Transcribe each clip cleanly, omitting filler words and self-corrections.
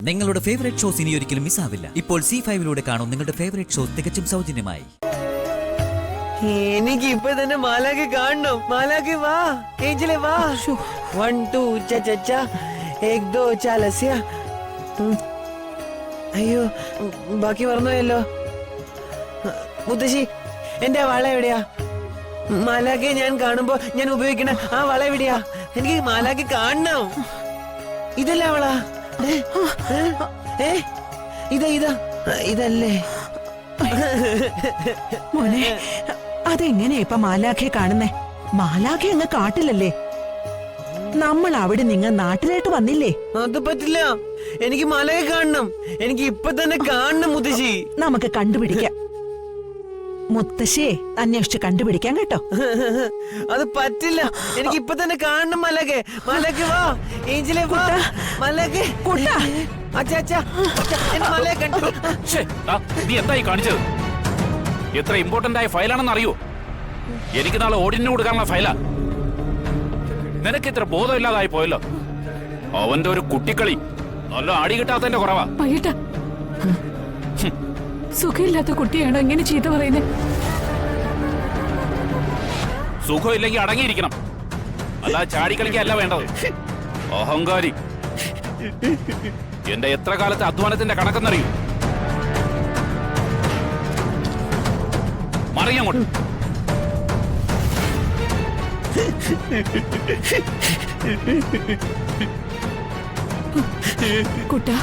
നിങ്ങളുടെ favourite shows ഇനി ഒരിക്കലും മിസ്സാവില്ല. ഇപ്പോൾ C5 കാണും നിങ്ങളുടെ ഫേവറേറ്റ് ഷോസ് തികച്ചും സൗജന്യമായി. എനിക്ക് ഇപ്പൊ തന്നെ മാലാഖെ കാണണം. മാലാഖെ വാ, ഏഞ്ചലെ വാ. 1 2 ചച്ച 1 2 ചാലസ്യ. അയ്യോ, ബാക്കി മറന്നുപോയല്ലോ. മുത്തശ്ശി, എന്റെ വള എവിടെയാ? മാലാഖെ ഞാൻ കാണുമ്പോ ഞാൻ ഉപയോഗിക്കണ ആ വള എവിടെയാ? എനിക്ക് മാലാഖെ കാണണം. ഇതല്ല വള. ഇതല്ലേ മോനെ? അതെങ്ങനെയാ ഇപ്പൊ മാലാഖെ കാണുന്നേ? മാലാഖെ അങ്ങ് കാട്ടിലല്ലേ? നമ്മൾ അവിടെ നിങ്ങൾ നാട്ടിലായിട്ട് വന്നില്ലേ? അത് പറ്റില്ല. എനിക്ക് മാലാഖെ കാണണം. എനിക്ക് ഇപ്പൊ തന്നെ കാണണം മുത്തശ്ശി. നമുക്ക് കണ്ടുപിടിക്കാം. മുത്തശ്ശിയെ അന്വേഷിച്ച് കണ്ടുപിടിക്കാം കേട്ടോ. അത് പറ്റില്ല. എനിക്ക് ഇപ്പൊ തന്നെ കാണണം മാലാഖെ. മാലാഖെ വാ, ഏഞ്ചലെ വാ. മാലാഖെ കൂട്ടാ. നീ എന്തായി കാണിച്ചത്? എത്ര ഇമ്പോർട്ടന്റ് ആയ ഫയലാണെന്ന് അറിയോ? എനിക്ക് നാളെ ഓഡിറ്റിന് കൊടുക്കാനുള്ള ഫയലാ. നിനക്ക് ഇത്ര ബോധമില്ലാതായി പോയല്ലോ. അവന്റെ ഒരു കുട്ടിക്കളി നല്ല അടി കിട്ടാത്തതിന്റെ കുറവാ. സുഖമില്ലാത്ത കുട്ടിയാണോ ഇങ്ങനെ ചീത്ത പറയുന്നത്? സുഖമില്ലെങ്കിൽ അടങ്ങിയിരിക്കണം, അല്ല ചാടിക്കളിക്കല്ല വേണ്ടത്. അഹങ്കാരി. എന്റെ എത്ര കാലത്തെ അധ്വാനത്തിന്റെ കണക്കെന്നറിയൂ. മറിയങ്ങോട്ട്. കുട്ടാ,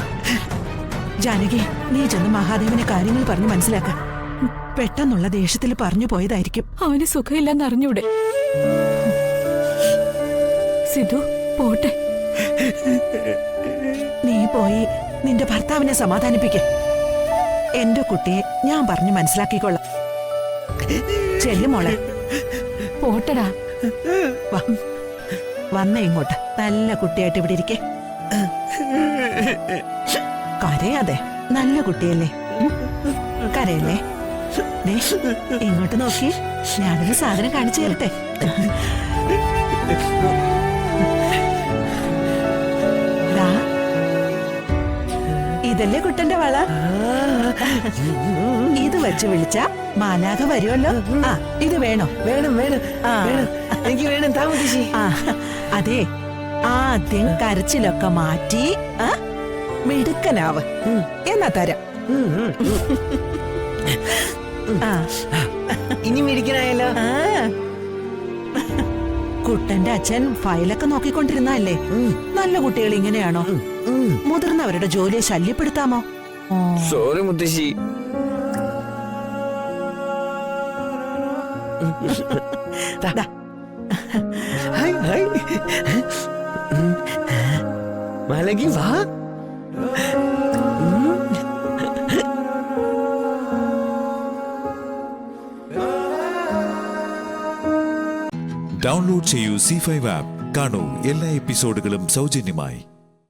ജാനകി, നീ ചെന്ന് മഹാദേവനെ കാര്യങ്ങൾ പറഞ്ഞ് മനസ്സിലാക്ക. പെട്ടെന്നുള്ള ദേഷ്യത്തിൽ പറഞ്ഞു പോയതായിരിക്കും. അവന് സുഖമില്ലെന്ന് അറിഞ്ഞൂടെ? സിധു പോട്ടെ. നീ പോയി നിന്റെ ഭർത്താവിനെ സമാധാനിപ്പിക്ക. എന്റെ കുട്ടിയെ ഞാൻ പറഞ്ഞു മനസ്സിലാക്കിക്കൊള്ളാം. ചെല്ലുമോളെ. പോട്ടടാ. വന്നേ ഇങ്ങോട്ട്. നല്ല കുട്ടിയായിട്ട് ഇവിടെ ഇരിക്കേ. കരയാതെ, നല്ല കുട്ടിയല്ലേ. കരയല്ലേ? ഇങ്ങോട്ട് നോക്കി, ഞാനൊരു സാധനം കാണിച്ചു തരട്ടെ. ഇതല്ലേ കുട്ടന്റെ വള? ഇത് വെച്ച് വിളിച്ച മാലാഖ വരുമല്ലോ. ആ, ഇത് വേണോ? വേണം വേണം. എനിക്ക് വേണം. താ മുത്തശ്ശി. അതെ, ആദ്യം കരച്ചിലൊക്കെ മാറ്റി മിടുക്കനാവ്. എന്നാ തരാം. ഇനി മിടിക്കനായല്ലോ. കുട്ടന്റെ അച്ഛൻ ഫയലൊക്കെ നോക്കിക്കൊണ്ടിരുന്നല്ലേ? നല്ല കുട്ടികൾ ഇങ്ങനെയാണോ? മുതിർന്നവരുടെ ജോലിയെ ശല്യപ്പെടുത്താമോ? സോറി മുത്തശ്ശി. മാലാഖെ വാ. ഡൗൺലോഡ് ചെയ്യൂ C5 ആപ്പ്. കാണൂ എല്ലാ എപ്പിസോഡുകളും സൗജന്യമായി.